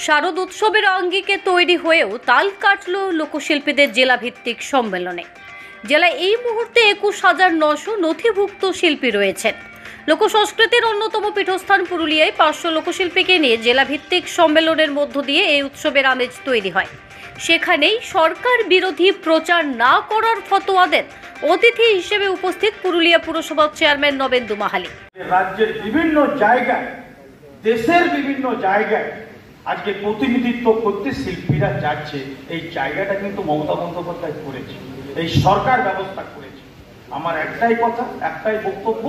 শারদ উৎসবের অঙ্গিকে তৈরি হয়েও তাল কাটল লোকশিল্পীদের জেলাভিত্তিক সম্মেলনে। জেলায় এই মুহূর্তে ২১,৯০০ নথিভুক্ত শিল্পী রয়েছেন। লোকসংস্কৃতির অন্যতম পীঠস্থান পুরুলিয়ায় ৫০০ লোকশিল্পীকে নিয়ে জেলাভিত্তিক সম্মেলনের মধ্য দিয়ে এই উৎসবের আমেজ তৈরি হয়। সেখানেই সরকার বিরোধী প্রচার না করার ফতোয়া দেন অতিথি হিসেবে উপস্থিত পুরুলিয়া পুরসভার চেয়ারম্যান নবেন্দু মাহালি। রাজ্যের বিভিন্ন জায়গায়, দেশের বিভিন্ন জায়গায় আজকে প্রতিনিধিত্ব করতে শিল্পীরা যাচ্ছে। এই জায়গাটা কিন্তু মমতা বন্দ্যোপাধ্যায় করেছে, এই সরকার ব্যবস্থা করেছে। আমার একটাই কথা, একটাই বক্তব্য,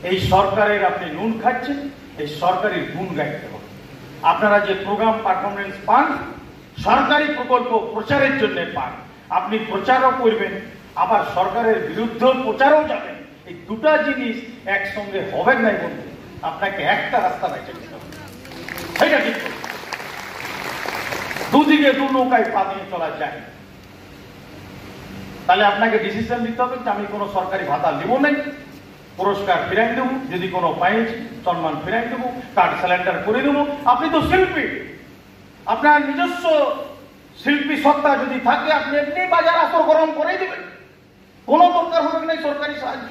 এই সরকারের আপনি নুন খাচ্ছেন, এই সরকারের গুণ গাইতে হবে। আপনারা যে প্রোগ্রাম পারফরমেন্স পান, সরকারি প্রকল্প প্রচারের জন্য পান, আপনি প্রচারও করবেন, আবার সরকারের বিরুদ্ধে প্রচারও যাবেন। এই দুটা জিনিস একসঙ্গে হবে নাই বলতে, আপনাকে একটা রাস্তা বেছে নিতে হবে, সেটা ঠিক করতে। দুদিকে দু নৌকায় পা দিয়ে চলা যায়, তাহলে আপনাকে ডিসিশন নিতে হবে যে আমি কোনো সরকারি ভাতা নেব নাই, পুরস্কার ফিরাই দেবো, যদি কোনো পাইছি সম্মান ফিরাই দেবো, কার্ড স্যালেন্ডার করে দেবো। আপনি তো শিল্পী, আপনার নিজস্ব শিল্পী সত্তা যদি থাকে আপনি এমনি বাজার আসর গরম করে দেবেন, কোনো দরকার হবে না সরকারি সাহায্য।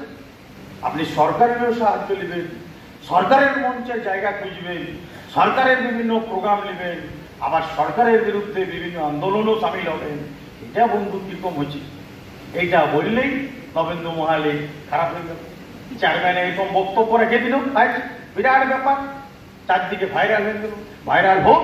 আপনি সরকারেরও সাহায্য নেবেন, সরকারের মঞ্চে জায়গা খুঁজবেন, সরকারের বিভিন্ন প্রোগ্রাম নেবেন, আবার সরকারের বিরুদ্ধে বিভিন্ন আন্দোলনও সামিল হবেন। এটা বন্ধু কিরকম হচ্ছে, এইটা বললেই নবেন্দু মহালি খারাপ হয়ে গেল। চেয়ারম্যান এরকম বক্তব্য রেখে দিল, তাই বিরাট ব্যাপার, চারদিকে ভাইরাল হয়ে গেল। ভাইরাল হোক,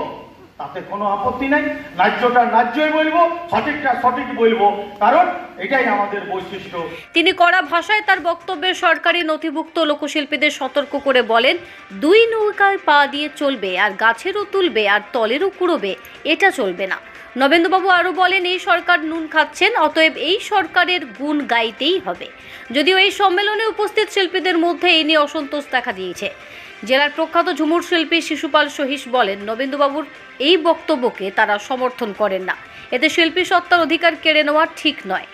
তাতে কোনো আপত্তি নাই। ন্যায্যটা ন্যায্যই বলবো, সঠিকটা সঠিক বলবো, কারণ এটাই আমাদের বৈশিষ্ট্য। তিনি কড়া ভাষায় তার বক্তব্যে সরকারি নথিভুক্ত লোকশিল্পীদের সতর্ক করে বলেন, দুই নৌকায় পা দিয়ে চলবে আর গাছেরও তুলবে আর তলেরও কুড়োবে, এটা চলবে না। নবেন্দুবাবু আরও বলেন, এই সরকার নুন খাচ্ছেন, অতএব এই সরকারের গুণ গাইতেই হবে। যদিও এই সম্মেলনে উপস্থিত শিল্পীদের মধ্যে এই নিয়ে অসন্তোষ দেখা দিয়েছে। জেলার প্রখ্যাত ঝুমুর শিল্পী শিশুপাল সহিস বলেন, নবেন্দুবাবুর এই বক্তব্যকে তারা সমর্থন করেন না। এতে শিল্পী সত্তার অধিকার কেড়ে নেওয়া ঠিক নয়।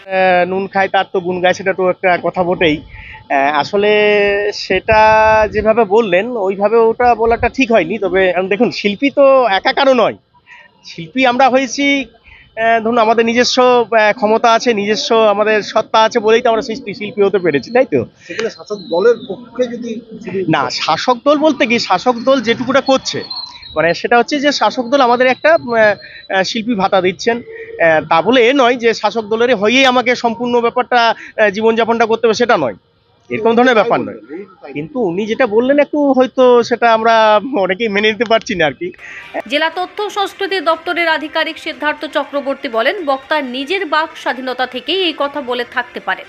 নুন খায় তার তো গুণ গায়, সেটা তো একটা কথা বটেই। আসলে সেটা যেভাবে বললেন ওইভাবে ওটা বলাটা ঠিক হয়নি। তবে দেখুন, শিল্পী তো একা কারো নয়। শিল্পী আমরা হয়েছি, ধরুন আমাদের নিজস্ব ক্ষমতা আছে, নিজস্ব আমাদের সত্তা আছে বলেই তো আমরা শিল্পী হতে পেরেছি, তাই তো? শাসক দলের পক্ষে যদি না, শাসক দল বলতে কি, শাসক দল যেটুকুটা করছে মানে সেটা হচ্ছে যে শাসক দল আমাদের একটা শিল্পী ভাতা দিচ্ছেন। তা বলে এ নয় যে শাসক দলের হয়েই আমাকে সম্পূর্ণ ব্যাপারটা জীবনযাপনটা করতে হবে, সেটা নয়, এরকম ধরনের ব্যাপার নয়। কিন্তু উনি যেটা বললেন একটু হয়তো সেটা আমরা অনেকেই মেনে নিতে পারছি না আর কি। জেলা তথ্য সংস্কৃতি দপ্তরের আধিকারিক সিদ্ধার্থ চক্রবর্তী বলেন, বক্তা নিজের বাক স্বাধীনতা থেকেই এই কথা বলে থাকতে পারেন,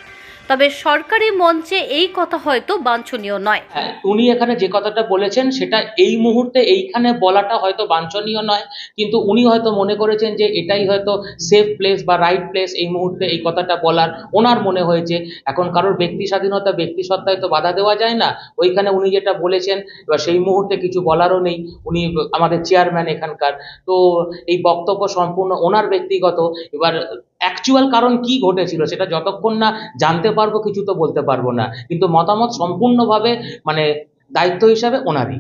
তবে সরকারি মঞ্চে এই কথা হয়তো বাঞ্ছনীয় নয়। উনি এখানে যে কথাটা বলেছেন সেটা এই মুহূর্তে এইখানে বলাটা হয়তো বাঞ্ছনীয় নয়, কিন্তু উনি হয়তো মনে করেছেন যে এটাই হয়তো সেফ প্লেস বা রাইট প্লেস এই মুহূর্তে এই কথাটা বলার ওনার মনে হয়েছে। এখন কারোর ব্যক্তি স্বাধীনতা, ব্যক্তি সত্তায় তো বাধা দেওয়া যায় না। ওইখানে উনি যেটা বলেছেন এবার সেই মুহূর্তে কিছু বলারও নেই, উনি আমাদের চেয়ারম্যান এখানকার, তো এই বক্তব্য সম্পূর্ণ ওনার ব্যক্তিগত। এবার অ্যাকচুয়াল কারণ কি ঘটেছিল সেটা যতক্ষণ না জানতে পারবো কিছু তো বলতে পারবো না, কিন্তু মতামত সম্পূর্ণভাবে মানে দায়িত্ব হিসাবে ওনারই।